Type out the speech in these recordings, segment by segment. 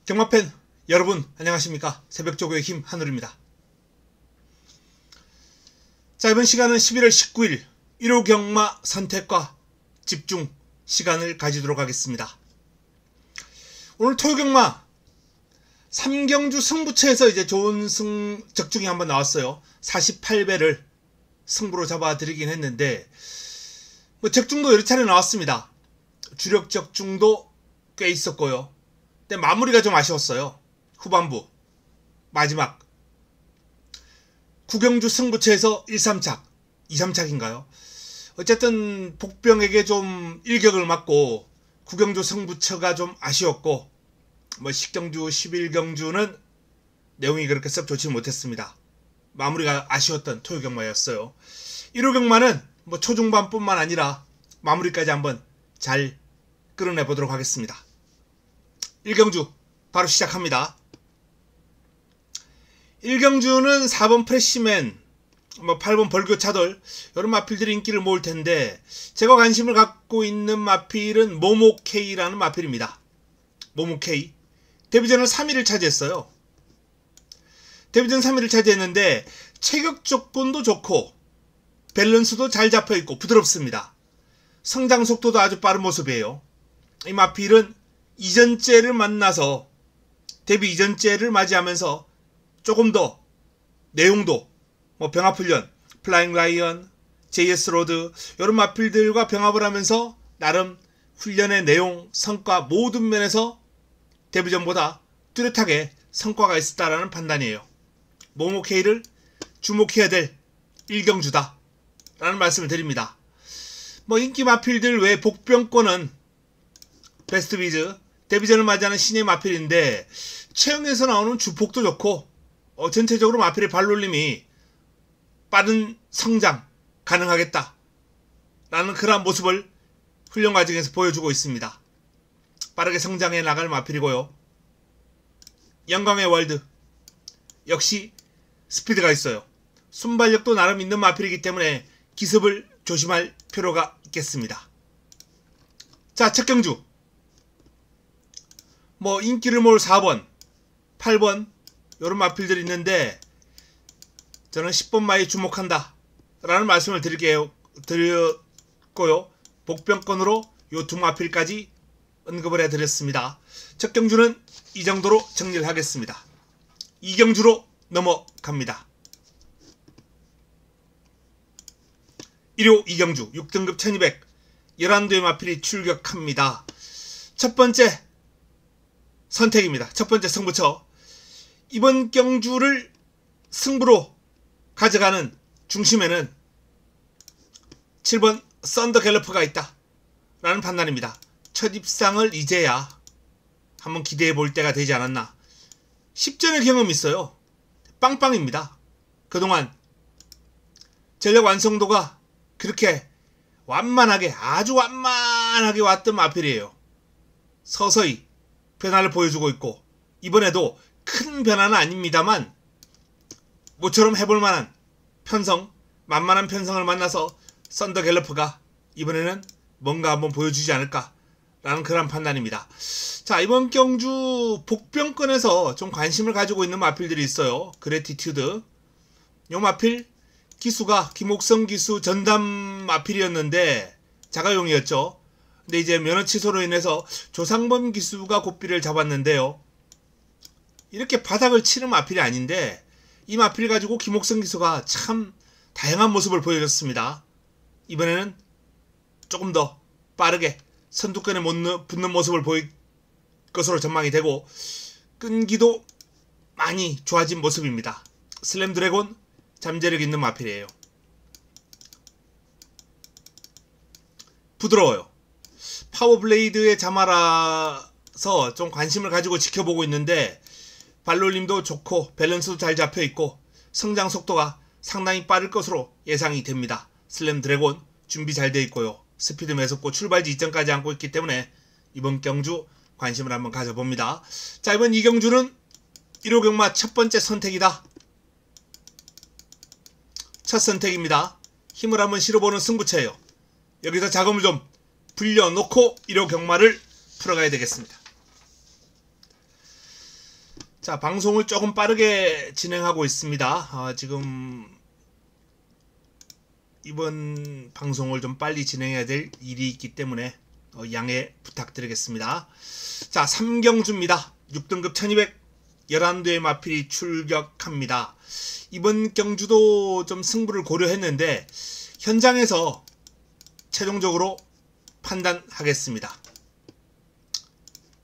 경마팬 여러분 안녕하십니까. 새벽조교의 힘 한울입니다. 자, 이번 시간은 11월 19일 일요경마 선택과 집중 시간을 가지도록 하겠습니다. 오늘 토요경마 3경주 승부처에서 이제 좋은 적중이 한번 나왔어요. 48배를 승부로 잡아드리긴 했는데 적중도 여러 차례 나왔습니다. 주력 적중도 꽤 있었고요. 근데 마무리가 좀 아쉬웠어요. 후반부 마지막 9경주 승부처에서 1, 3착 2, 3착인가요? 어쨌든 복병에게 좀 일격을 맞고 9경주 승부처가 좀 아쉬웠고 10경주 11경주는 내용이 그렇게 썩 좋지 못했습니다. 마무리가 아쉬웠던 토요경마였어요. 1호경마는 초중반뿐만 아니라 마무리까지 한번 잘 끌어내 보도록 하겠습니다. 1경주 바로 시작합니다. 1경주는 4번 프레시맨, 8번 벌교차돌 이런 마필들이 인기를 모을 텐데 제가 관심을 갖고 있는 마필은 모모K라는 마필입니다. 모모K 데뷔전을 3위를 차지했어요. 데뷔전 3위를 차지했는데 체격 조건도 좋고 밸런스도 잘 잡혀있고 부드럽습니다. 성장 속도도 아주 빠른 모습이에요. 이 마필은 이전째를 만나서 데뷔 이전째를 맞이하면서 조금 더 내용도 병합훈련, 플라잉 라이언, JS 로드 이런 마필들과 병합을 하면서 나름 훈련의 내용, 성과 모든 면에서 데뷔전보다 뚜렷하게 성과가 있었다라는 판단이에요. 모모K를 주목해야 될 1경주다 라는 말씀을 드립니다. 인기 마필들 외에 복병권은 베스트비즈 데뷔전을 맞이하는 신의 마필인데 체형에서 나오는 주폭도 좋고 전체적으로 마필의 발놀림이 빠른 성장 가능하겠다 라는 그러한 모습을 훈련 과정에서 보여주고 있습니다. 빠르게 성장해 나갈 마필이고요. 영광의 월드 역시 스피드가 있어요. 순발력도 나름 있는 마필이기 때문에 기습을 조심할 필요가 있겠습니다. 자, 첫 경주 인기를 모을 4번, 8번 이런 마필들이 있는데 저는 10번 마에 주목한다 라는 말씀을 드렸고요. 복병권으로 요 두 마필까지 언급을 해드렸습니다. 첫 경주는 이 정도로 정리를 하겠습니다. 2경주로 넘어갑니다. 1호 2경주 6등급 1200 11도의 마필이 출격합니다. 첫 번째 선택입니다. 첫 번째 승부처. 이번 경주를 승부로 가져가는 중심에는 7번 썬더 갤러프가 있다 라는 판단입니다. 첫 입상을 이제야 한번 기대해 볼 때가 되지 않았나. 10전의 경험이 있어요. 빵빵입니다. 그동안 전력 완성도가 그렇게 완만하게 아주 완만하게 왔던 마필이에요. 서서히 변화를 보여주고 있고 이번에도 큰 변화는 아닙니다만 모처럼 해볼 만한 편성, 만만한 편성을 만나서 썬더 갤러프가 이번에는 뭔가 한번 보여주지 않을까 라는 그런 판단입니다. 자, 이번 경주 복병권에서 좀 관심을 가지고 있는 마필들이 있어요. 그래티튜드 요 마필 기수가 김옥성 기수 전담 마필이었는데 자가용이었죠. 근데 이제 면허 취소로 인해서 조상범 기수가 고삐를 잡았는데요. 이렇게 바닥을 치는 마필이 아닌데 이 마필 가지고 김옥성 기수가 참 다양한 모습을 보여줬습니다. 이번에는 조금 더 빠르게 선두권에 붙는 모습을 보일 것으로 전망이 되고 끈기도 많이 좋아진 모습입니다. 슬램 드래곤 잠재력 있는 마필이에요. 부드러워요. 파워블레이드의 자마라서 좀 관심을 가지고 지켜보고 있는데 발놀림도 좋고 밸런스도 잘 잡혀있고 성장 속도가 상당히 빠를 것으로 예상이 됩니다. 슬램 드래곤 준비 잘 되어 있고요. 스피드 매섭고 출발지 이점까지 안고 있기 때문에 이번 경주 관심을 한번 가져봅니다. 자, 이번 2경주는 1호 경마 첫 번째 선택이다. 첫 선택입니다. 힘을 한번 실어보는 승부처예요. 여기서 자금을 좀 불려놓고 1호 경마를 풀어가야 되겠습니다. 자, 방송을 조금 빠르게 진행하고 있습니다. 지금 이번 방송을 좀 빨리 진행해야 될 일이 있기 때문에 양해 부탁드리겠습니다. 자, 3경주입니다. 6등급 1200 11대의 마필이 출격합니다. 이번 경주도 좀 승부를 고려했는데 현장에서 최종적으로 판단하겠습니다.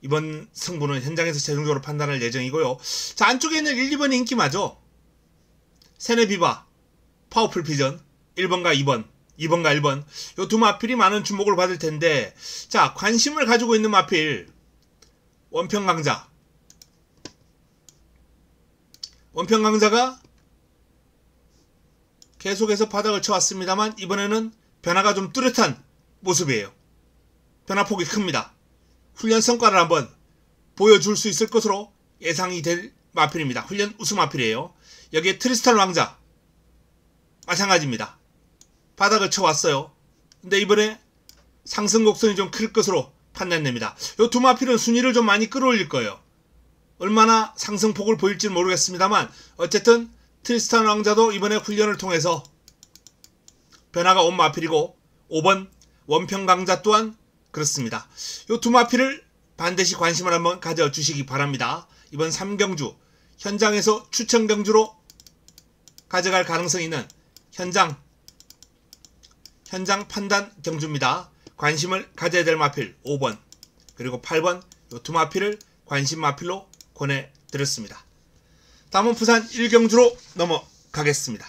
이번 승부는 현장에서 최종적으로 판단할 예정이고요. 자, 안쪽에 있는 1, 2번이 인기마죠. 세네비바, 파워풀 피전 1번과 2번, 2번과 1번 요 두 마필이 많은 주목을 받을 텐데, 자, 관심을 가지고 있는 마필 원평강자. 원평강자가 계속해서 바닥을 쳐왔습니다만 이번에는 변화가 좀 뚜렷한 모습이에요. 변화폭이 큽니다. 훈련 성과를 한번 보여줄 수 있을 것으로 예상이 될 마필입니다. 훈련 우승 마필이에요. 여기에 트리스탄 왕자 마찬가지입니다. 바닥을 쳐왔어요. 근데 이번에 상승 곡선이 좀 클 것으로 판단됩니다. 이 두 마필은 순위를 좀 많이 끌어올릴 거예요. 얼마나 상승폭을 보일지는 모르겠습니다만 어쨌든 트리스탄 왕자도 이번에 훈련을 통해서 변화가 온 마필이고 5번 원평강자 또한 그렇습니다. 이 두 마필을 반드시 관심을 한번 가져주시기 바랍니다. 이번 3경주 현장에서 추천 경주로 가져갈 가능성이 있는 현장 판단 경주입니다. 관심을 가져야 될 마필 5번 그리고 8번 이 두 마필을 관심 마필로 권해드렸습니다. 다음은 부산 1경주로 넘어가겠습니다.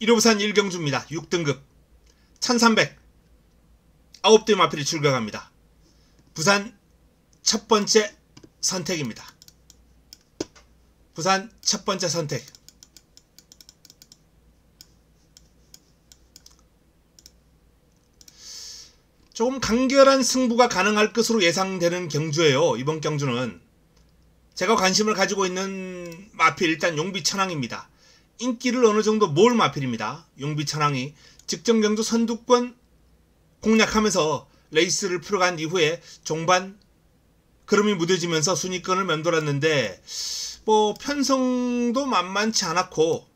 1호 부산 1경주입니다. 6등급 1300 9대 마필이 출격합니다. 부산 첫 번째 선택입니다. 부산 첫 번째 선택. 조금 간결한 승부가 가능할 것으로 예상되는 경주예요. 이번 경주는 제가 관심을 가지고 있는 마필 일단 용비천왕입니다. 인기를 어느 정도 모을 마필입니다. 용비천왕이 직전 경주 선두권 공략하면서 레이스를 풀어간 이후에 종반 걸음이 무뎌지면서 순위권을 맴돌았는데 뭐 편성도 만만치 않았고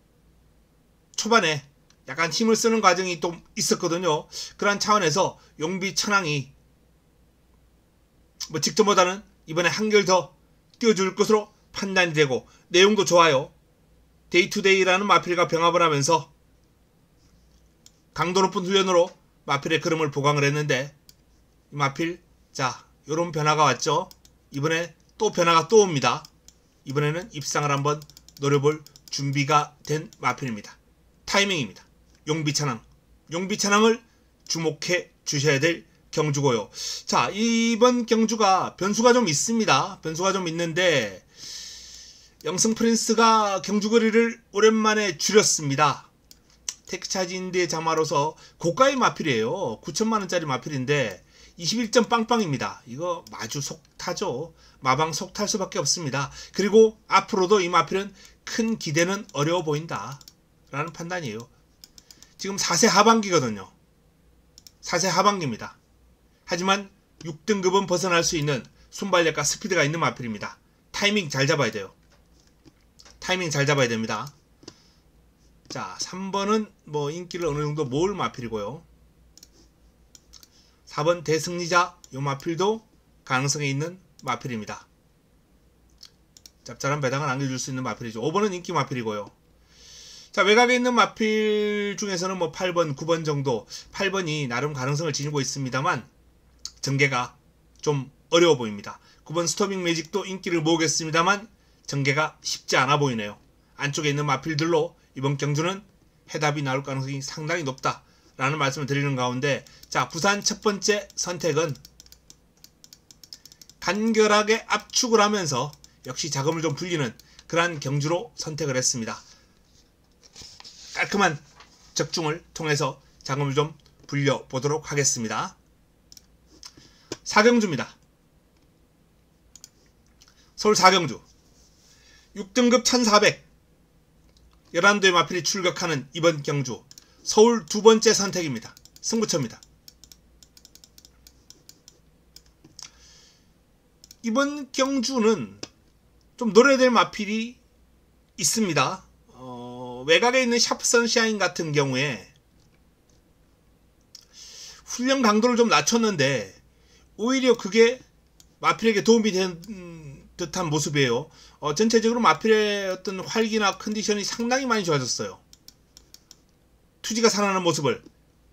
초반에 약간 힘을 쓰는 과정이 또 있었거든요. 그런 차원에서 용비천왕이 뭐 직전보다는 이번에 한결 더 뛰어줄 것으로 판단이 되고 내용도 좋아요. 데이투데이라는 마필과 병합을 하면서 강도 높은 훈련으로 마필의 걸음을 보강을 했는데 이 마필 자 요런 변화가 왔죠. 이번에 또 변화가 또 옵니다. 이번에는 입상을 한번 노려볼 준비가 된 마필입니다. 타이밍입니다. 용비천왕을 주목해 주셔야 될 경주고요. 자, 이번 경주가 변수가 좀 있습니다. 변수가 좀 있는데 영승 프린스가 경주거리를 오랜만에 줄였습니다. 텍차진대 자마로서 고가의 마필이에요. 9천만원짜리 마필인데 21점 빵빵입니다. 이거 마주 속타죠. 마방 속탈 수밖에 없습니다. 그리고 앞으로도 이 마필은 큰 기대는 어려워 보인다 라는 판단이에요. 지금 4세 하반기거든요. 4세 하반기입니다. 하지만 6등급은 벗어날 수 있는 순발력과 스피드가 있는 마필입니다. 타이밍 잘 잡아야 돼요. 타이밍 잘 잡아야 됩니다. 자, 3번은 뭐 인기를 어느 정도 모을 마필이고요. 4번 대승리자 요 마필도 가능성이 있는 마필입니다. 짭짤한 배당을 안겨줄 수 있는 마필이죠. 5번은 인기 마필이고요. 자, 외곽에 있는 마필 중에서는 뭐 8번, 9번 정도 8번이 나름 가능성을 지니고 있습니다만 전개가 좀 어려워 보입니다. 9번 스토밍 매직도 인기를 모으겠습니다만 전개가 쉽지 않아 보이네요. 안쪽에 있는 마필들로 이번 경주는 해답이 나올 가능성이 상당히 높다라는 말씀을 드리는 가운데 자, 부산 첫 번째 선택은 간결하게 압축을 하면서 역시 자금을 좀 불리는 그러한 경주로 선택을 했습니다. 깔끔한 적중을 통해서 자금을 좀 불려보도록 하겠습니다. 4경주입니다. 서울 4경주 6등급 1400 11도의 마필이 출격하는 이번 경주 서울 두 번째 선택입니다. 승부처입니다. 이번 경주는 좀 노려야 될 마필이 있습니다. 외곽에 있는 샤프 선샤인 같은 경우에 훈련 강도를 좀 낮췄는데 오히려 그게 마필에게 도움이 된 듯한 모습이에요. 전체적으로 마필의 어떤 활기나 컨디션이 상당히 많이 좋아졌어요. 투지가 살아나는 모습을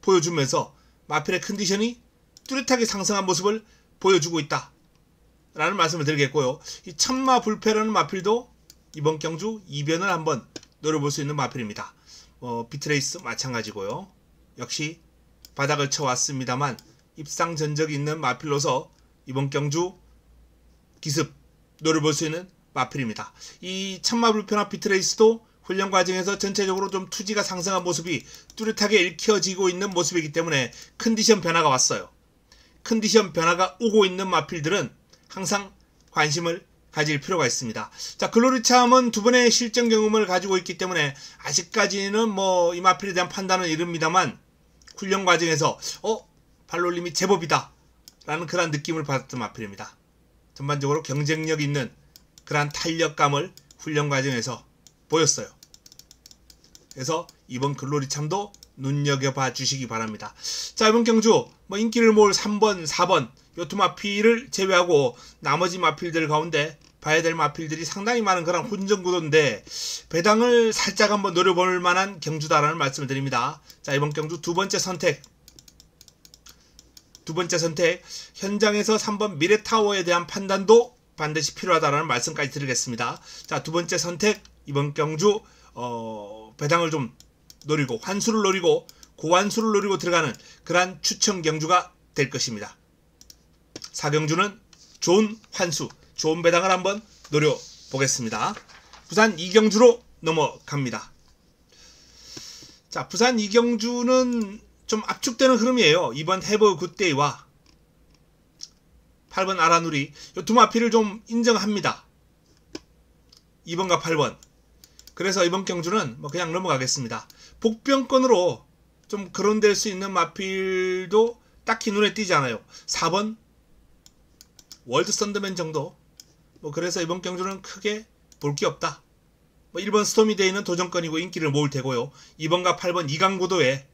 보여주면서 마필의 컨디션이 뚜렷하게 상승한 모습을 보여주고 있다 라는 말씀을 드리겠고요. 이 참마 불패라는 마필도 이번 경주 이변을 한번 노려볼 수 있는 마필입니다. 비트레이스 마찬가지고요. 역시 바닥을 쳐왔습니다만 입상 전적이 있는 마필로서 이번 경주 기습 노려볼 수 있는 마필입니다. 이 참마 불패나 비트레이스도 훈련 과정에서 전체적으로 좀 투지가 상승한 모습이 뚜렷하게 읽혀지고 있는 모습이기 때문에 컨디션 변화가 왔어요. 컨디션 변화가 오고 있는 마필들은 항상 관심을 가질 필요가 있습니다. 자, 글로리참은 두 번의 실전 경험을 가지고 있기 때문에 아직까지는 뭐 이 마필에 대한 판단은 이릅니다만 훈련 과정에서 발놀림이 제법이다 라는 그런 느낌을 받았던 마필입니다. 전반적으로 경쟁력 있는 그러한 탄력감을 훈련 과정에서 보였어요. 그래서 이번 글로리참도 눈여겨봐 주시기 바랍니다. 자, 이번 경주 뭐 인기를 모을 3번, 4번 요 두 마필을 제외하고 나머지 마필들 가운데 봐야 될 마필들이 상당히 많은 그런 혼전 구도인데 배당을 살짝 한번 노려볼 만한 경주다라는 말씀을 드립니다. 자, 이번 경주 두 번째 선택 현장에서 3번 미래타워에 대한 판단도 반드시 필요하다라는 말씀까지 드리겠습니다. 자, 두 번째 선택 이번 경주 배당을 좀 노리고 환수를 노리고 고환수를 노리고 들어가는 그러한 추천 경주가 될 것입니다. 4경주는 좋은 환수, 좋은 배당을 한번 노려보겠습니다. 부산 2경주로 넘어갑니다. 자, 부산 2경주는 좀 압축되는 흐름이에요. 이번 해버 굿데이와 8번 아라누리 이 두 마필을 좀 인정합니다. 2번과 8번. 그래서 이번 경주는 뭐 그냥 넘어가겠습니다. 복병권으로 좀 거론될 수 있는 마필도 딱히 눈에 띄지 않아요. 4번 월드 썬더맨 정도. 뭐 그래서 이번 경주는 크게 볼 게 없다. 뭐 1번 스토미데이는 도전권이고 인기를 모을 테고요. 2번과 8번 2강구도에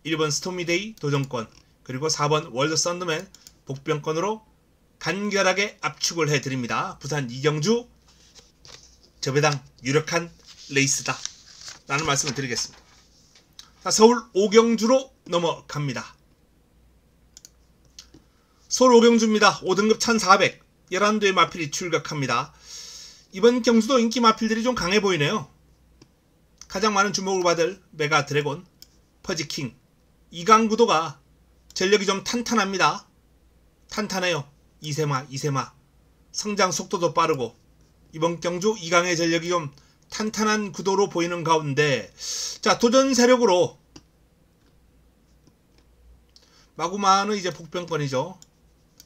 1번 스토미데이 도전권 그리고 4번 월드 썬더맨 복병권으로 간결하게 압축을 해드립니다. 부산 2경주 저배당 유력한 레이스다 라는 말씀을 드리겠습니다. 자, 서울 5경주로 넘어갑니다. 서울 5경주입니다. 5등급 1400 11도의 마필이 출격합니다. 이번 경주도 인기 마필들이 좀 강해 보이네요. 가장 많은 주목을 받을 메가 드래곤, 퍼지킹 2강 구도가 전력이 좀 탄탄합니다. 탄탄해요. 이세마 성장 속도도 빠르고 이번 경주 2강의 전력이 좀 탄탄한 구도로 보이는 가운데 자, 도전 세력으로 마구마는 이제 복병권이죠.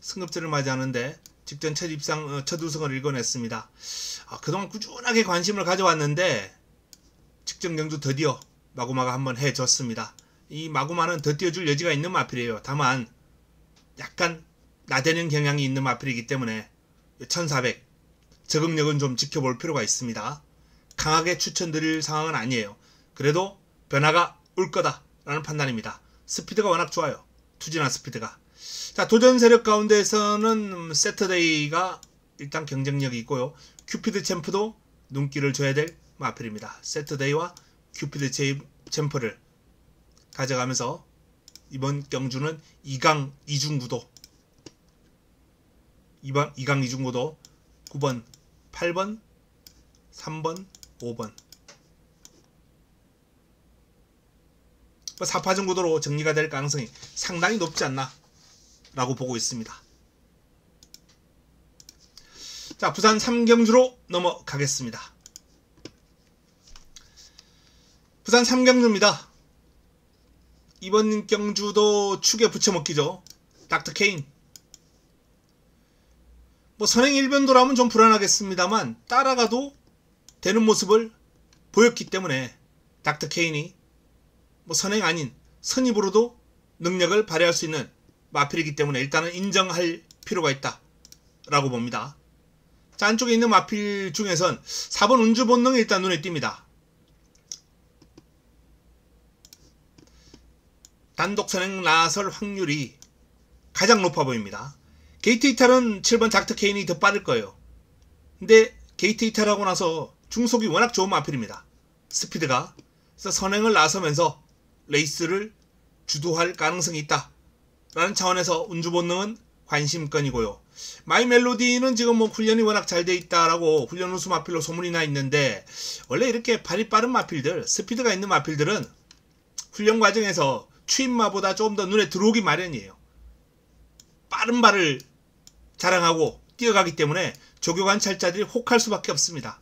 승급제를 맞이하는데 직전 첫 입상 첫 우승을 일궈냈습니다. 그동안 꾸준하게 관심을 가져왔는데 직전 경주 드디어 마구마가 한번 해줬습니다. 이 마구마는 더 뛰어줄 여지가 있는 마필이에요. 다만 약간 나대는 경향이 있는 마필이기 때문에 1400 적응력은 좀 지켜볼 필요가 있습니다. 강하게 추천드릴 상황은 아니에요. 그래도 변화가 올 거다라는 판단입니다. 스피드가 워낙 좋아요. 투지나 스피드가. 자, 도전 세력 가운데에서는 세터데이가 일단 경쟁력이 있고요. 큐피드 챔프도 눈길을 줘야 될 마필입니다. 세터데이와 큐피드 챔프를 가져가면서 이번 경주는 2강 2중구도 2강 2중구도 9번, 8번, 3번, 5번 4파전 구도로 정리가 될 가능성이 상당히 높지 않나 라고 보고 있습니다. 자, 부산 3경주로 넘어가겠습니다. 부산 3경주입니다. 이번 경주도 축에 붙여먹기죠. 닥터 케인. 뭐 선행 1변도라면 좀 불안하겠습니다만 따라가도 되는 모습을 보였기 때문에 닥터 케인이 뭐 선행 아닌 선입으로도 능력을 발휘할 수 있는 마필이기 때문에 일단은 인정할 필요가 있다 라고 봅니다. 자, 안쪽에 있는 마필 중에선 4번 운주 본능이 일단 눈에 띕니다. 단독 선행 나설 확률이 가장 높아 보입니다. 게이트 이탈은 7번 닥터 케인이 더 빠를 거예요. 근데 게이트 이탈하고 나서 중속이 워낙 좋은 마필입니다. 스피드가. 그래서 선행을 나서면서 레이스를 주도할 가능성이 있다 라는 차원에서 운주 본능은 관심건이고요. 마이 멜로디는 지금 뭐 훈련이 워낙 잘 돼 있다라고 훈련 우수 마필로 소문이 나 있는데, 원래 이렇게 발이 빠른 마필들, 스피드가 있는 마필들은 훈련 과정에서 추임마보다 조금 더 눈에 들어오기 마련이에요. 빠른 발을 자랑하고 뛰어가기 때문에 조교 관찰자들이 혹할 수밖에 없습니다.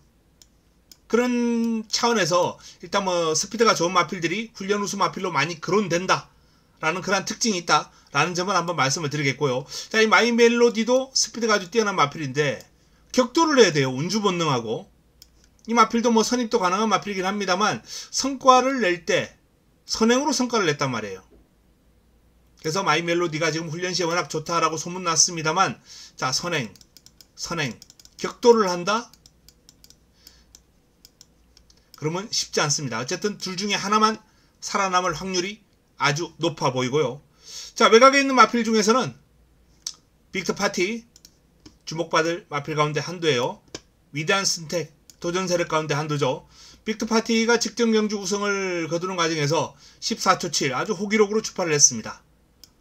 그런 차원에서 일단 뭐 스피드가 좋은 마필들이 훈련 우수 마필로 많이 거론된다 라는 그런 특징이 있다 라는 점을 한번 말씀을 드리겠고요. 자, 이 마이 멜로디도 스피드가 아주 뛰어난 마필인데 격돌을 해야 돼요. 운주 본능하고. 이 마필도 뭐 선입도 가능한 마필이긴 합니다만 성과를 낼 때 선행으로 성과를 냈단 말이에요. 그래서 마이 멜로디가 지금 훈련 시에 워낙 좋다라고 소문났습니다만, 자, 선행, 격돌을 한다? 그러면 쉽지 않습니다. 어쨌든 둘 중에 하나만 살아남을 확률이 아주 높아 보이고요. 자, 외곽에 있는 마필 중에서는 빅터 파티, 주목받을 마필 가운데 한두예요. 위대한 선택, 도전 세력 가운데 한두죠. 빅터 파티가 직전 경주 우승을 거두는 과정에서 14초 7 아주 호기록으로 출발을 했습니다.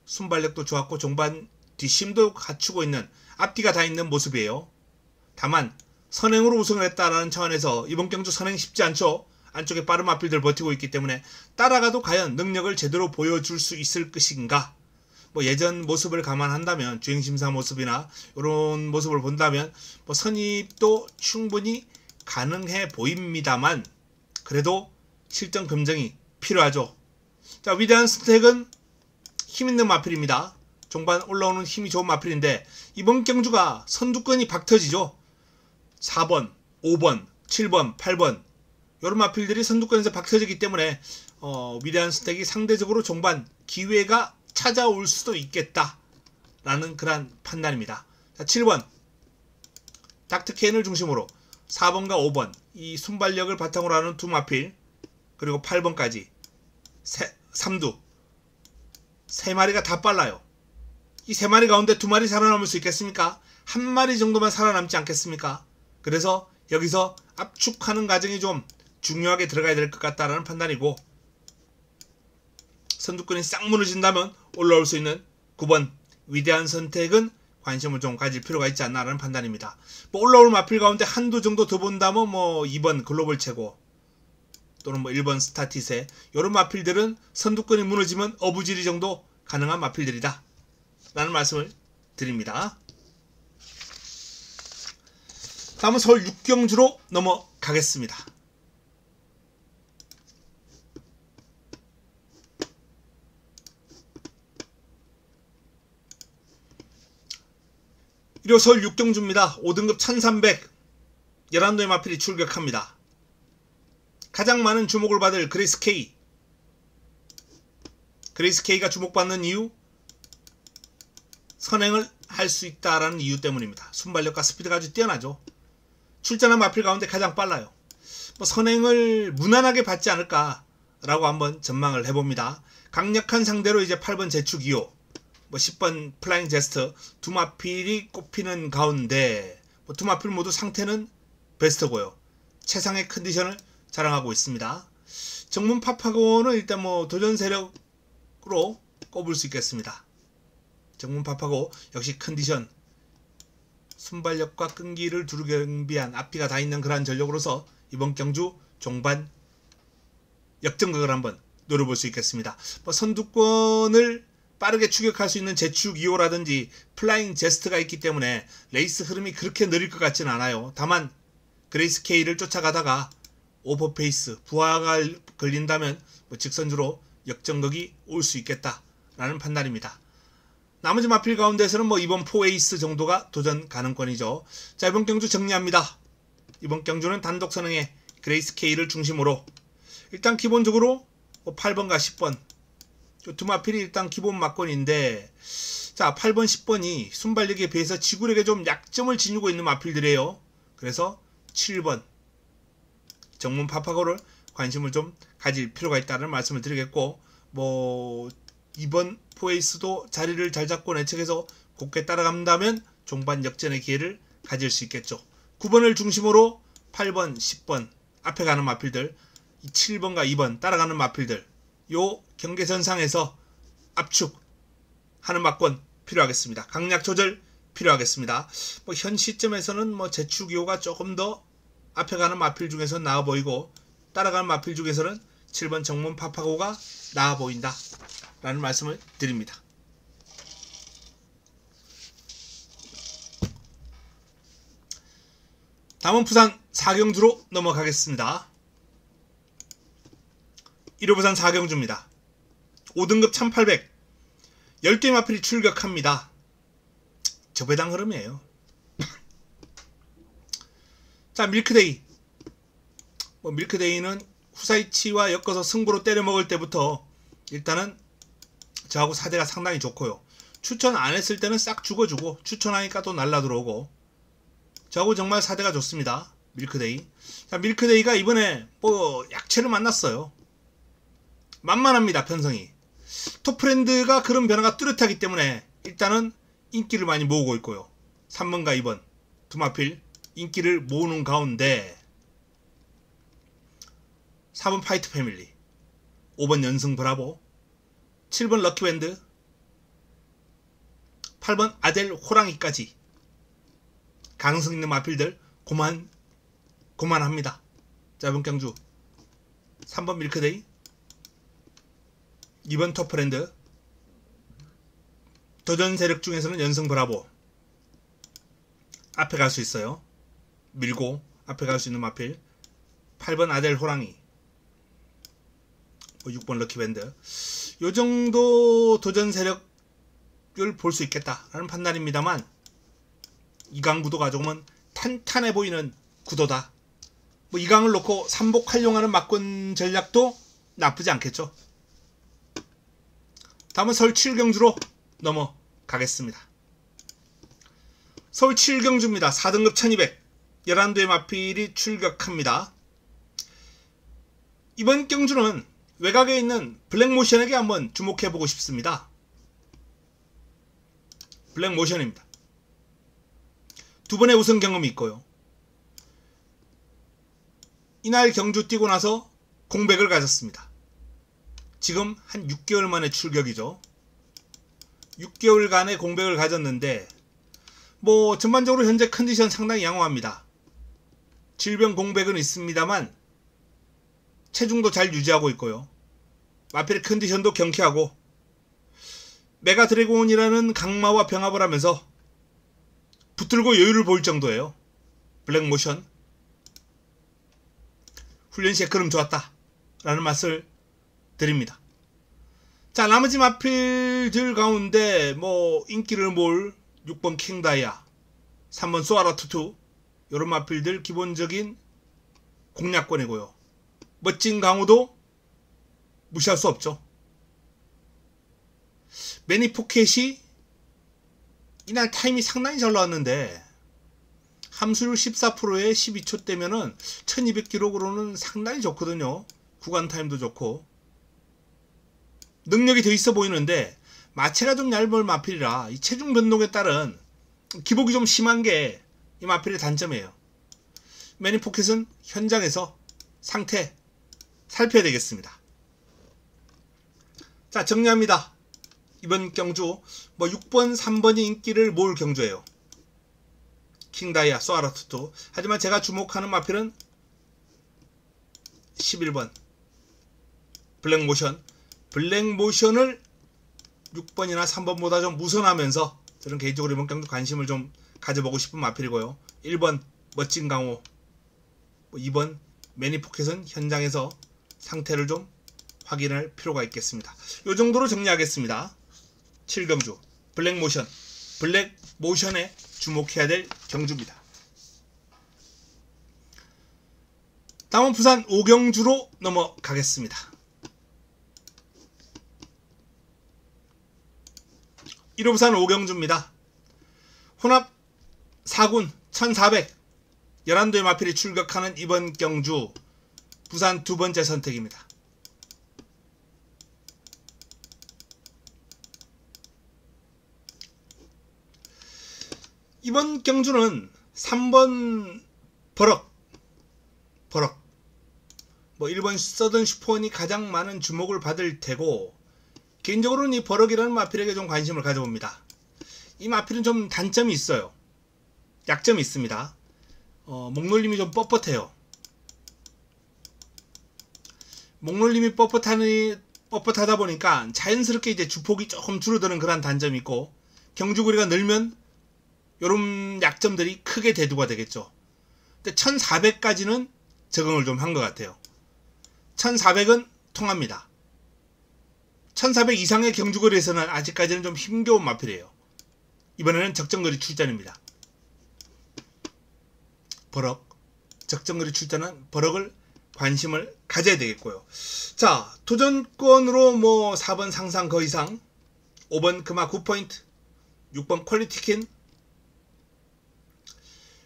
순발력도 좋았고 종반 뒷심도 갖추고 있는, 앞뒤가 다 있는 모습이에요. 다만 선행으로 우승을 했다라는 차원에서 이번 경주 선행 쉽지 않죠. 안쪽에 빠른 마필들 버티고 있기 때문에 따라가도 과연 능력을 제대로 보여줄 수 있을 것인가. 뭐 예전 모습을 감안한다면, 주행심사 모습이나 이런 모습을 본다면 뭐 선입도 충분히 가능해 보입니다만 그래도 실전 검증이 필요하죠. 자, 위대한 스택은 힘있는 마필입니다. 종반 올라오는 힘이 좋은 마필인데 이번 경주가 선두권이 박터지죠. 4번, 5번, 7번, 8번 이런 마필들이 선두권에서 박터지기 때문에 위대한 스택이 상대적으로 종반 기회가 찾아올 수도 있겠다라는 그런 판단입니다. 자, 7번 닥터 케인을 중심으로 4번과 5번 이 순발력을 바탕으로 하는 두 마필, 그리고 8번까지 3두 3마리가 다 빨라요. 이 3마리 가운데 2마리 살아남을 수 있겠습니까? 1마리 정도만 살아남지 않겠습니까? 그래서 여기서 압축하는 과정이 좀 중요하게 들어가야 될 것 같다라는 판단이고, 선두권이 싹 무너진다면 올라올 수 있는 9번 위대한 선택은 관심을 좀 가질 필요가 있지 않나라는 판단입니다. 뭐 올라올 마필 가운데 한두 정도 더 본다면 뭐 2번 글로벌 최고 또는 뭐 1번 스타티세, 이런 마필들은 선두권이 무너지면 어부지리 정도 가능한 마필들이다 라는 말씀을 드립니다. 다음은 서울 6경주로 넘어가겠습니다. 그리고 서울 6경주입니다. 5등급 1300 11도의 마필이 출격합니다. 가장 많은 주목을 받을 그레이스 K. 그레이스 K가 주목받는 이유, 선행을 할 수 있다라는 이유 때문입니다. 순발력과 스피드가 아주 뛰어나죠. 출전한 마필 가운데 가장 빨라요. 뭐 선행을 무난하게 받지 않을까라고 한번 전망을 해봅니다. 강력한 상대로 이제 8번 제축 2호, 뭐 10번 플라잉 제스트 두 마필이 꼽히는 가운데 뭐 두 마필 모두 상태는 베스트고요. 최상의 컨디션을 자랑하고 있습니다. 정문 파파고는 일단 뭐 도전 세력으로 꼽을 수 있겠습니다. 정문 파파고 역시 컨디션, 순발력과 끈기를 두루 경비한 앞뒤가 다 있는 그러한 전력으로서 이번 경주 종반 역전극을 한번 노려볼 수 있겠습니다. 뭐 선두권을 빠르게 추격할 수 있는 제축 2호라든지 플라잉 제스트가 있기 때문에 레이스 흐름이 그렇게 느릴 것 같지는 않아요. 다만 그레이스 K를 쫓아가다가 오버페이스, 부하가 걸린다면 뭐 직선주로 역전극이 올 수 있겠다라는 판단입니다. 나머지 마필 가운데서는 뭐 이번 4에이스 정도가 도전 가능권이죠. 자, 이번 경주 정리합니다. 이번 경주는 단독 선행의 그레이스 K를 중심으로 일단 기본적으로 8번과 10번 두 마필이 일단 기본 막권인데, 자 8번 10번이 순발력에 비해서 지구력에 좀 약점을 지니고 있는 마필들이에요. 그래서 7번 정문 파파고를 관심을 좀 가질 필요가 있다는 말씀을 드리겠고, 뭐 2번 포에이스도 자리를 잘 잡고 내측에서 곱게 따라간다면 종반 역전의 기회를 가질 수 있겠죠. 9번을 중심으로 8번 10번 앞에 가는 마필들, 7번과 2번 따라가는 마필들, 요 경계선상에서 압축하는 막권 필요하겠습니다. 강약 조절 필요하겠습니다. 뭐 현 시점에서는 뭐 제축이호가 조금 더 앞에 가는 마필 중에서 나아 보이고, 따라가는 마필 중에서는 7번 정문 파파고가 나아 보인다 라는 말씀을 드립니다. 다음은 부산 4경주로 넘어가겠습니다. 1호 부산 4경주입니다. 5등급 1800 12의 마필이 출격합니다. 저배당 흐름이에요. 자, 밀크데이. 밀크데이는 후사이치와 엮어서 승부로 때려 먹을 때부터 일단은 저하고 사대가 상당히 좋고요. 추천 안 했을 때는 싹 죽어주고, 추천하니까 또 날라 들어오고, 저하고 정말 사대가 좋습니다. 밀크데이. 자, 밀크데이가 이번에 뭐 약체를 만났어요. 만만합니다. 편성이. 톱프렌드가 그런 변화가 뚜렷하기 때문에 일단은 인기를 많이 모으고 있고요. 3번과 2번 두 마필 인기를 모으는 가운데 4번 파이트 패밀리, 5번 연승 브라보, 7번 럭키밴드, 8번 아델 호랑이까지 가능성 있는 마필들 고만합니다. 짧은 경주 3번 밀크데이, 2번 터프랜드, 도전 세력 중에서는 연승 브라보 앞에 갈 수 있어요. 밀고 앞에 갈 수 있는 마필, 8번 아델 호랑이, 6번 럭키밴드, 요정도 도전 세력을 볼 수 있겠다라는 판단입니다만, 이강 구도가 조금은 탄탄해 보이는 구도다. 뭐 이강을 놓고 3복 활용하는 막권 전략도 나쁘지 않겠죠. 다음은 서울 7경주로 넘어가겠습니다. 서울 7경주입니다. 4등급 1200 11도의 마필이 출격합니다. 이번 경주는 외곽에 있는 블랙모션에게 한번 주목해보고 싶습니다. 블랙모션입니다. 두 번의 우승 경험이 있고요. 이날 경주 뛰고 나서 공백을 가졌습니다. 지금 한 6개월 만에 출격이죠. 6개월간의 공백을 가졌는데, 뭐 전반적으로 현재 컨디션 상당히 양호합니다. 질병 공백은 있습니다만 체중도 잘 유지하고 있고요. 마필의 컨디션도 경쾌하고, 메가 드래곤이라는 강마와 병합을 하면서 붙들고 여유를 보일 정도예요. 블랙모션 훈련 시에 걸음 좋았다 라는 맛을 드립니다. 자, 나머지 마필들 가운데 뭐 인기를 모을 6번 킹다이아, 3번 소아라투투, 요런 마필들 기본적인 공략권이고요. 멋진 강호도 무시할 수 없죠. 매니포켓이 이날 타임이 상당히 잘 나왔는데, 함수율 14%에 12초 대면은 1200km로는 상당히 좋거든요. 구간 타임도 좋고 능력이 더 있어 보이는데, 마체가 좀 얇은 마필이라 이 체중 변동에 따른 기복이 좀 심한 게 이 마필의 단점이에요. 매니포켓은 현장에서 상태 살펴야 되겠습니다. 자, 정리합니다. 이번 경주 뭐 6번 3번이 인기를 모을 경주예요. 킹다이아, 소아라투투. 하지만 제가 주목하는 마필은 11번 블랙모션. 블랙모션을 6번이나 3번보다 좀 우선하면서 저는 개인적으로 이번 경주 관심을 좀 가져보고 싶은 마필이고요. 1번 멋진 강호, 2번 매니포켓은 현장에서 상태를 좀 확인할 필요가 있겠습니다. 이 정도로 정리하겠습니다. 7경주 블랙모션에 주목해야 될 경주입니다. 다음은 부산 5경주로 넘어가겠습니다. 1호 부산 오경주입니다. 혼합 4군 1400 11도의 마필이 출격하는 이번 경주 부산 두 번째 선택입니다. 이번 경주는 3번 버럭 뭐 1번 서든 슈퍼원이 가장 많은 주목을 받을 테고, 개인적으로는 이 버럭이라는 마필에게 좀 관심을 가져봅니다. 이 마필은 좀 단점이 있어요. 약점이 있습니다. 목놀림이 좀 뻣뻣해요. 목놀림이 뻣뻣하다 보니까 자연스럽게 이제 주폭이 조금 줄어드는 그런 단점이 있고, 경주거리가 늘면 요런 약점들이 크게 대두가 되겠죠. 근데 1400까지는 적응을 좀 한 것 같아요. 1400은 통합니다. 1400 이상의 경주거리에서는 아직까지는 좀 힘겨운 마필이에요. 이번에는 적정거리 출전입니다. 버럭, 적정거리 출전은 버럭을 관심을 가져야 되겠고요. 자, 도전권으로 뭐 4번 상상 거 이상, 5번 금화 9포인트, 6번 퀄리티킨,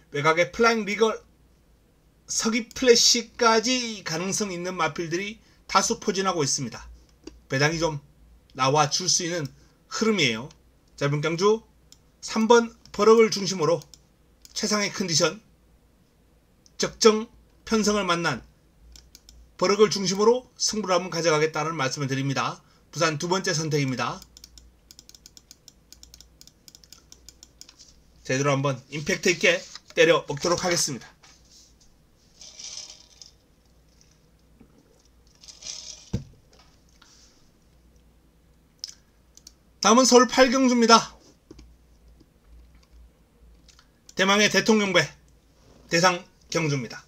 외곽의 플라잉 리걸, 서기 플래시까지 가능성 있는 마필들이 다수 포진하고 있습니다. 배당이 좀 나와 줄 수 있는 흐름이에요. 자, 이번 경주 3번 버럭을 중심으로 최상의 컨디션, 적정 편성을 만난 버럭을 중심으로 승부를 한번 가져가겠다는 말씀을 드립니다. 부산 두 번째 선택입니다. 제대로 한번 임팩트 있게 때려 먹도록 하겠습니다. 다음은 서울 8경주입니다. 대망의 대통령배 대상 경주입니다.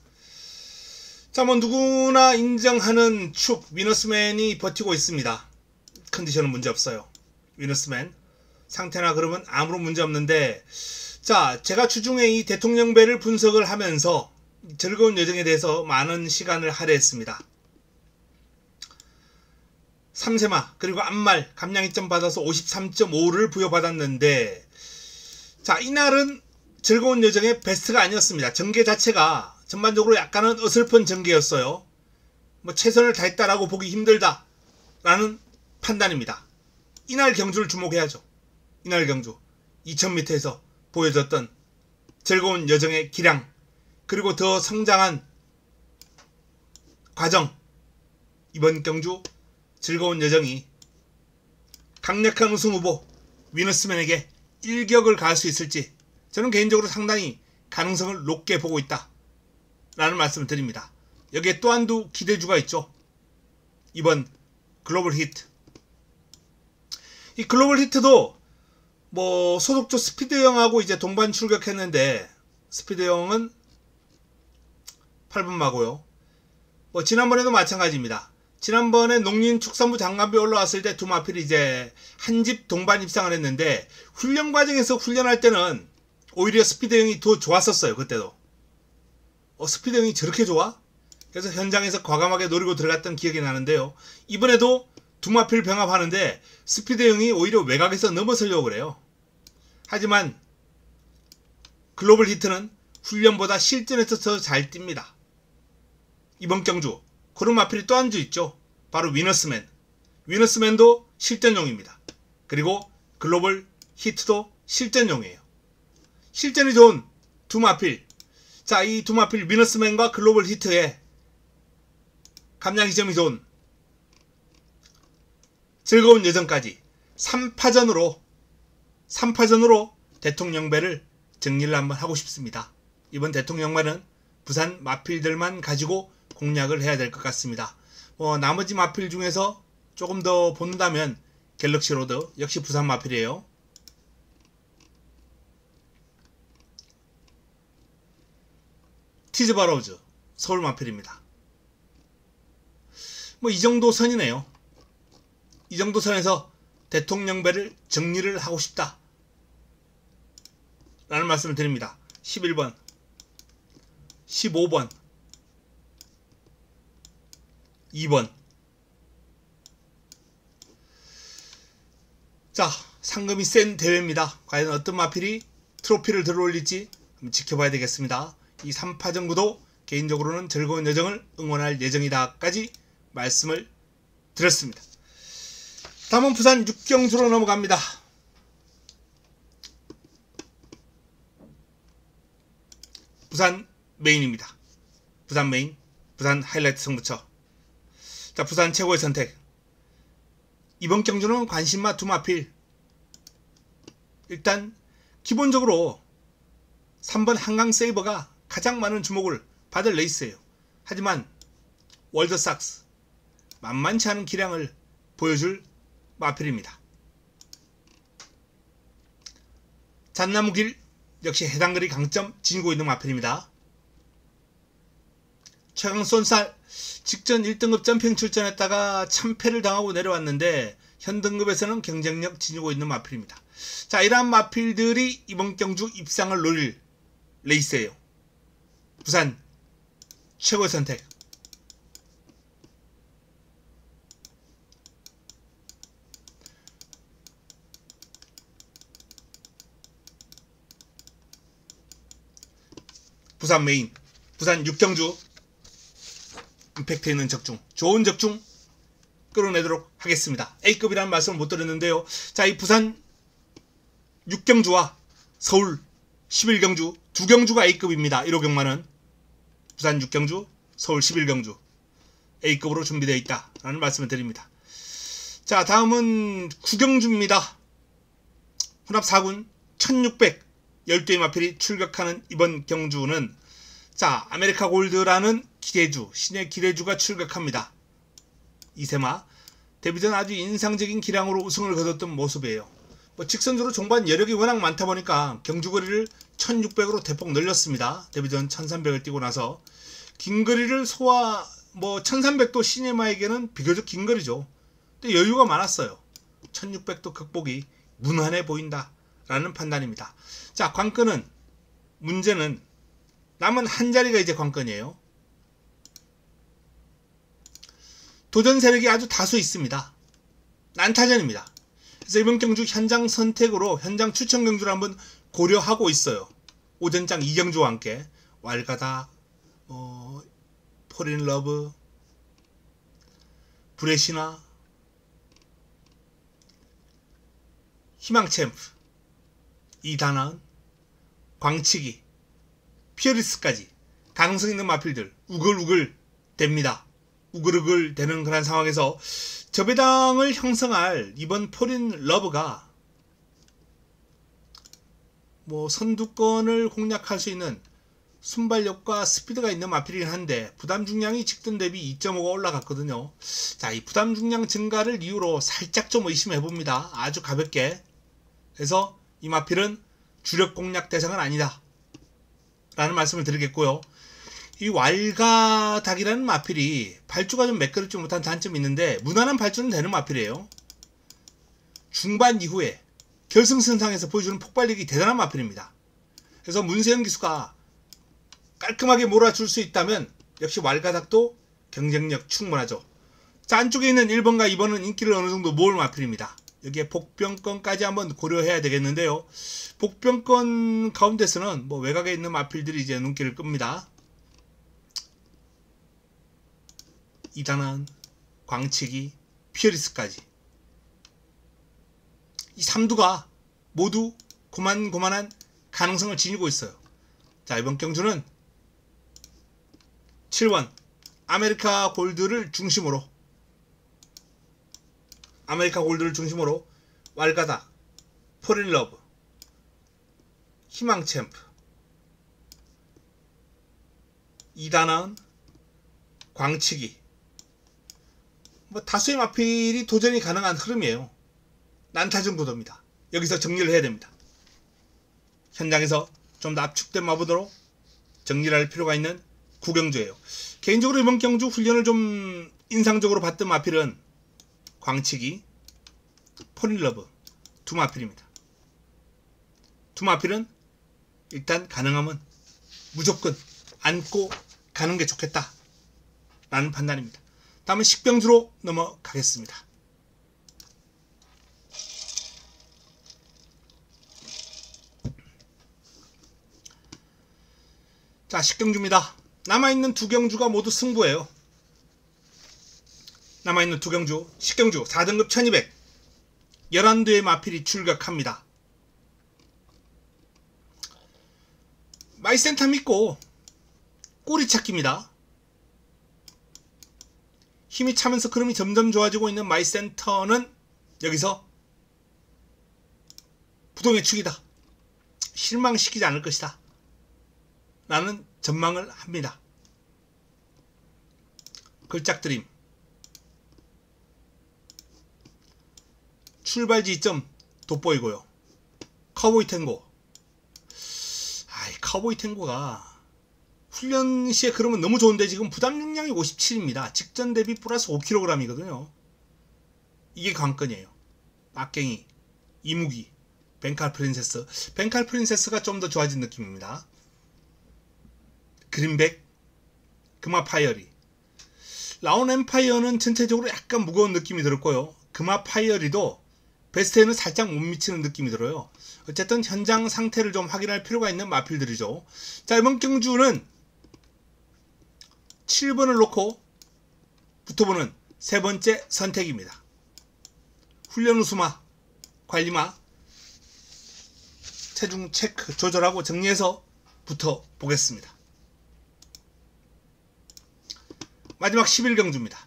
자, 뭐 누구나 인정하는 축 위너스맨이 버티고 있습니다. 컨디션은 문제 없어요. 위너스맨 상태나 그러면 아무런 문제 없는데, 자, 제가 주중에 이 대통령배를 분석을 하면서 즐거운 여정에 대해서 많은 시간을 할애했습니다. 3세마 그리고 앞말 감량이점 받아서 53.5를 부여받았는데, 자, 이날은 즐거운 여정의 베스트가 아니었습니다. 전개 자체가 전반적으로 약간은 어설픈 전개였어요. 뭐 최선을 다했다라고 보기 힘들다 라는 판단입니다. 이날 경주를 주목해야죠. 이날 경주 2000m에서 보여줬던 즐거운 여정의 기량, 그리고 더 성장한 과정, 이번 경주 즐거운 여정이 강력한 우승 후보 위너스맨에게 일격을 가할 수 있을지 저는 개인적으로 상당히 가능성을 높게 보고 있다 라는 말씀을 드립니다. 여기에 또 한두 기대주가 있죠. 이번 글로벌 히트. 이 글로벌 히트도 뭐 소속조 스피드형하고 이제 동반 출격했는데, 스피드형은 8분 마고요. 뭐 지난번에도 마찬가지입니다. 지난번에 농림축산부 장관배 올라왔을 때 두 마필이 이제 한 집 동반 입상을 했는데, 훈련 과정에서 훈련할 때는 오히려 스피드형이 더 좋았었어요. 그때도 스피드형이 저렇게 좋아? 그래서 현장에서 과감하게 노리고 들어갔던 기억이 나는데요. 이번에도 두 마필 병합하는데 스피드형이 오히려 외곽에서 넘어서려고 그래요. 하지만 글로벌 히트는 훈련보다 실전에서 더 잘 뜁니다. 이번 경주 그런 마필이 또 한 주 있죠. 바로 위너스맨. 위너스맨도 실전용입니다. 그리고 글로벌 히트도 실전용이에요. 실전이 좋은 두 마필. 자, 이 두 마필 위너스맨과 글로벌 히트의 감량이점이 좋은 즐거운 여정까지 3파전으로 대통령배를 정리를 한번 하고 싶습니다. 이번 대통령배는 부산 마필들만 가지고 공략을 해야 될 것 같습니다. 나머지 마필 중에서 조금 더 본다면 갤럭시 로드 역시 부산 마필이에요. 티즈바로우즈 서울 마필입니다. 뭐 이 정도 선이네요. 이 정도 선에서 대통령배를 정리를 하고 싶다 라는 말씀을 드립니다. 11번 15번 2번. 자, 상금이 센 대회입니다. 과연 어떤 마필이 트로피를 들어올릴지 한번 지켜봐야 되겠습니다. 이 3파전 구도 개인적으로는 즐거운 여정을 응원할 예정이다까지 말씀을 드렸습니다. 다음은 부산 육경주로 넘어갑니다. 부산 메인입니다. 부산 메인, 부산 하이라이트 승부처. 자, 부산 최고의 선택. 이번 경주는 관심마 두 마필. 일단 기본적으로 3번 한강 세이버가 가장 많은 주목을 받을 레이스예요. 하지만 월드삭스 만만치 않은 기량을 보여줄 마필입니다. 잣나무길 역시 해당거리 강점 지니고 있는 마필입니다. 최강쏜살 직전 1등급 점핑 출전했다가 참패를 당하고 내려왔는데 현등급에서는 경쟁력 지니고 있는 마필입니다. 자, 이러한 마필들이 이번 경주 입상을 노릴 레이스예요. 부산 최고의 선택. 부산 메인, 부산 육경주 임팩트 있는 적중, 좋은 적중 끌어내도록 하겠습니다. A급이라는 말씀을 못 드렸는데요. 자, 이 부산 육경주와 서울 11경주 두 경주가 A급입니다. 1호 경마는 부산 육경주, 서울 11경주 A급으로 준비되어 있다라는 말씀을 드립니다. 자, 다음은 구경주입니다. 혼합 4군 1600 12의 마필이 출격하는 이번 경주는 자, 아메리카 골드라는 기대주, 신의 기대주가 출격합니다. 이세마 데뷔전 아주 인상적인 기량으로 우승을 거뒀던 모습이에요. 직선주로 종반 여력이 워낙 많다 보니까 경주거리를 1600으로 대폭 늘렸습니다. 데뷔전 1300을 뛰고 나서 긴거리를 1300도 시네마에게는 비교적 긴거리죠. 근데 여유가 많았어요. 1600도 극복이 무난해 보인다 라는 판단입니다. 자, 관건은, 문제는 남은 한 자리가 이제 관건이에요. 도전 세력이 아주 다수 있습니다. 난타전입니다. 그래서 이번 경주 현장 선택으로 현장 추천 경주를 한번 고려하고 있어요. 오전장 2경주와 함께 왈가닥, 폴인러브, 브레시나, 희망챔프, 이다나은, 광치기, 피어리스까지 가능성 있는 마필들 우글우글 됩니다. 우글우글 되는 그런 상황에서 저배당을 형성할 이번 폴인러브가 선두권을 공략할 수 있는 순발력과 스피드가 있는 마필이긴 한데 부담 중량이 직전 대비 2.5가 올라갔거든요. 자, 이 부담 중량 증가를 이유로 살짝 좀 의심해 봅니다. 아주 가볍게. 그래서 이 마필은 주력 공략 대상은 아니다 라는 말씀을 드리겠고요. 이 왈가닥이라는 마필이 발주가 좀 매끄럽지 못한 단점이 있는데 무난한 발주는 되는 마필이에요. 중반 이후에 결승선상에서 보여주는 폭발력이 대단한 마필입니다. 그래서 문세영 기수가 깔끔하게 몰아줄 수 있다면 역시 왈가닥도 경쟁력 충분하죠. 자, 안쪽에 있는 1번과 2번은 인기를 어느 정도 모을 마필입니다. 여기에 복병권까지 한번 고려해야 되겠는데요. 복병권 가운데서는 외곽에 있는 마필들이 이제 눈길을 끕니다. 이단한, 광치기, 피어리스까지. 이 3두가 모두 고만고만한 가능성을 지니고 있어요. 자, 이번 경주는 7번 아메리카 골드를 중심으로 왈가닥, 폴인러브, 희망챔프, 이다나은, 광치기 다수의 마필이 도전이 가능한 흐름이에요. 난타전 구도입니다. 여기서 정리를 해야 됩니다. 현장에서 좀 더 압축된 마부도로 정리를 할 필요가 있는 구경주예요. 개인적으로 이번 경주 훈련을 좀 인상적으로 봤던 마필은 광치기, 폴인러브 두 마필입니다. 두 마필은 일단 가능하면 무조건 안고 가는 게 좋겠다 라는 판단입니다. 다음은 식병주로 넘어가겠습니다. 자, 10경주입니다. 남아있는 두 경주가 모두 승부예요. 남아있는 두 경주, 10경주 4등급 1200 11대의 마필이 출격합니다. 마이센터 믿고 꼬리 찾기입니다. 힘이 차면서 흐름이 점점 좋아지고 있는 마이센터는 여기서 부동의 축이다. 실망시키지 않을 것이다. 라는 전망을 합니다. 걸작드림. 출발 지점 돋보이고요. 카우보이 탱고. 카우보이 탱고가 훈련 시에 그러면 너무 좋은데 지금 부담 용량이 57입니다. 직전 대비 플러스 5kg이거든요. 이게 관건이에요. 막갱이, 이무기, 벤칼 프린세스. 벤칼 프린세스가 좀 더 좋아진 느낌입니다. 그린백, 금화 파이어리. 라온 엠파이어는 전체적으로 약간 무거운 느낌이 들었고요. 금화 파이어리도 베스트에는 살짝 못 미치는 느낌이 들어요. 어쨌든 현장 상태를 좀 확인할 필요가 있는 마필들이죠. 자, 이번 경주는 7번을 놓고 붙어보는 세 번째 선택입니다. 훈련 우수마, 관리마, 체중 체크 조절하고 정리해서 붙어보겠습니다. 마지막 11경주입니다.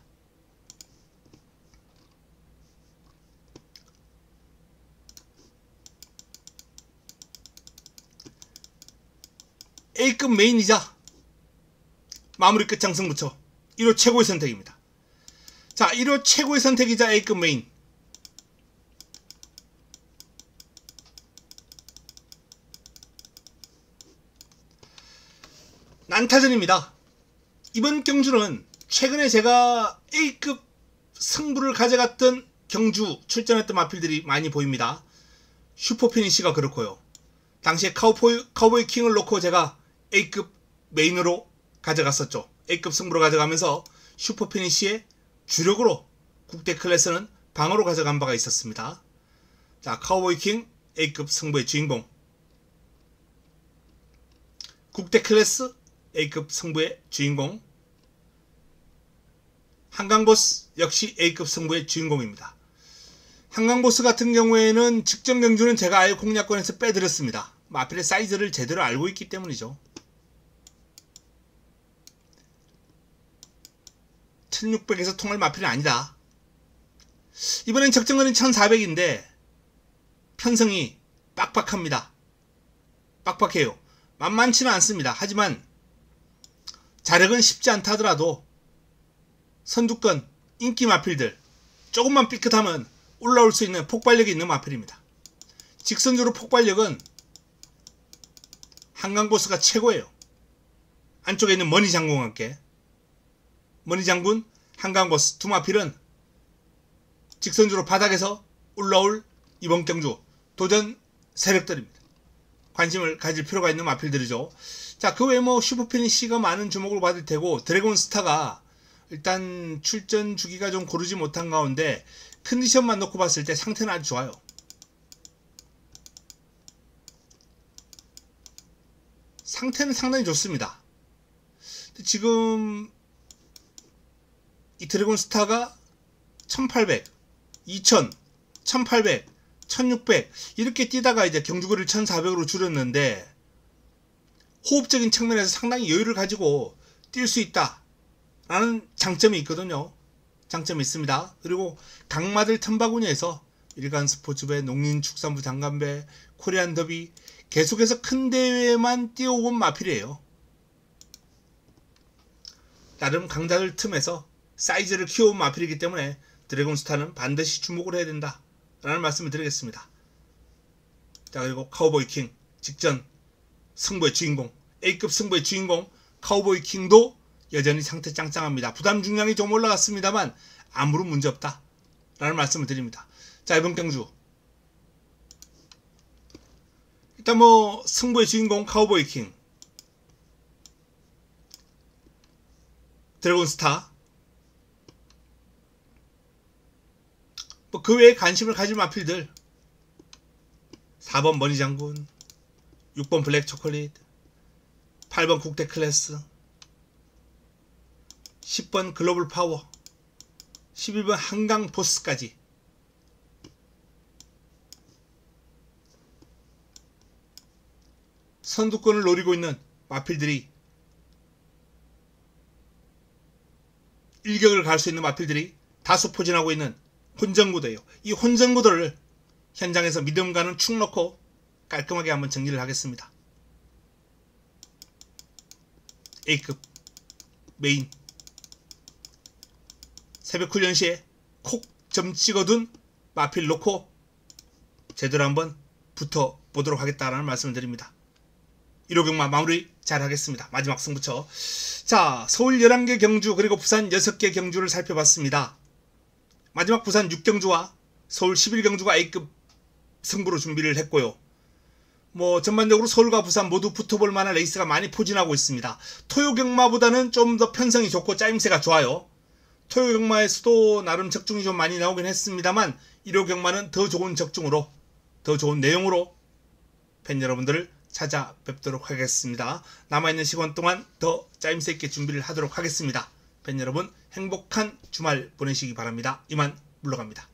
A급 메인이자 마무리 끝장 승부처 1호 최고의 선택입니다. 자, 1호 최고의 선택이자 A급 메인. 난타전입니다. 이번 경주는 최근에 제가 A급 승부를 가져갔던 경주 출전했던 마필들이 많이 보입니다. 슈퍼피니시가 그렇고요. 당시에 카우보이 킹을 놓고 제가 A급 메인으로 가져갔었죠. A급 승부로 가져가면서 슈퍼피니시의 주력으로 국대 클래스는 방어로 가져간 바가 있었습니다. 자, 카우보이 킹 A급 승부의 주인공, 국대 클래스 A급 승부의 주인공, 한강보스 역시 A급 승부의 주인공입니다. 한강보스 같은 경우에는 직전 경주는 제가 아예 공략권에서 빼드렸습니다. 마필의 사이즈를 제대로 알고 있기 때문이죠. 1600에서 통할 마필은 아니다. 이번엔 적정거리는 1400인데 편성이 빡빡합니다. 빡빡해요. 만만치는 않습니다. 하지만 자력은 쉽지 않다 하더라도 선두권 인기 마필들 조금만 삐끗하면 올라올 수 있는 폭발력이 있는 마필입니다. 직선주로 폭발력은 한강보스가 최고예요. 안쪽에 있는 머니 장군과 함께 머니 장군, 한강보스 두 마필은 직선주로 바닥에서 올라올 이번 경주 도전 세력들입니다. 관심을 가질 필요가 있는 마필들이죠. 자, 그 외에 뭐 슈퍼피니시가 많은 주목을 받을 테고, 드래곤스타가 일단 출전 주기가 좀 고르지 못한 가운데 컨디션만 놓고 봤을 때 상태는 아주 좋아요. 상태는 상당히 좋습니다. 지금 이 드래곤스타가 1800, 2000, 1800, 1600 이렇게 뛰다가 이제 경주거리를 1400으로 줄였는데 호흡적인 측면에서 상당히 여유를 가지고 뛸 수 있다 라는 장점이 있거든요. 장점이 있습니다. 그리고 강마들 틈바구니에서 일간 스포츠배, 농林축산부 장관배, 코리안 더비 계속해서 큰 대회만 뛰어온 마필이에요. 나름 강자들 틈에서 사이즈를 키워온 마필이기 때문에 드래곤스타는 반드시 주목을 해야 된다 라는 말씀을 드리겠습니다. 자, 그리고 카우보이 킹 직전 승부의 주인공, A급 승부의 주인공 카우보이 킹도 여전히 상태 짱짱합니다. 부담 중량이 좀 올라갔습니다만 아무런 문제없다 라는 말씀을 드립니다. 자, 이번 경주 일단 뭐 승부의 주인공 카우보이 킹, 드래곤스타, 뭐 그 외에 관심을 가질 마필들 4번 머니장군, 6번 블랙초콜릿, 8번 국대 클래스, 10번 글로벌 파워, 11번 한강 보스까지 선두권을 노리고 있는 마필들이, 일격을 갈 수 있는 마필들이 다수 포진하고 있는 혼전구도예요. 이 혼전구도를 현장에서 믿음과는 축 넣고 깔끔하게 한번 정리를 하겠습니다. A급 메인 새벽 훈련 시에 콕 점 찍어둔 마필 놓고 제대로 한번 붙어보도록 하겠다라는 말씀을 드립니다. 1호 경마 마무리 잘 하겠습니다. 마지막 승부처. 자, 서울 11개 경주 그리고 부산 6개 경주를 살펴봤습니다. 마지막 부산 6경주와 서울 11경주가 A급 승부로 준비를 했고요. 뭐 전반적으로 서울과 부산 모두 붙어볼 만한 레이스가 많이 포진하고 있습니다. 토요 경마보다는 좀 더 편성이 좋고 짜임새가 좋아요. 토요 경마에서도 나름 적중이 좀 많이 나오긴 했습니다만 1호 경마는 더 좋은 적중으로, 더 좋은 내용으로 팬 여러분들을 찾아뵙도록 하겠습니다. 남아있는 시간 동안 더 짜임새 있게 준비를 하도록 하겠습니다. 팬 여러분 행복한 주말 보내시기 바랍니다. 이만 물러갑니다.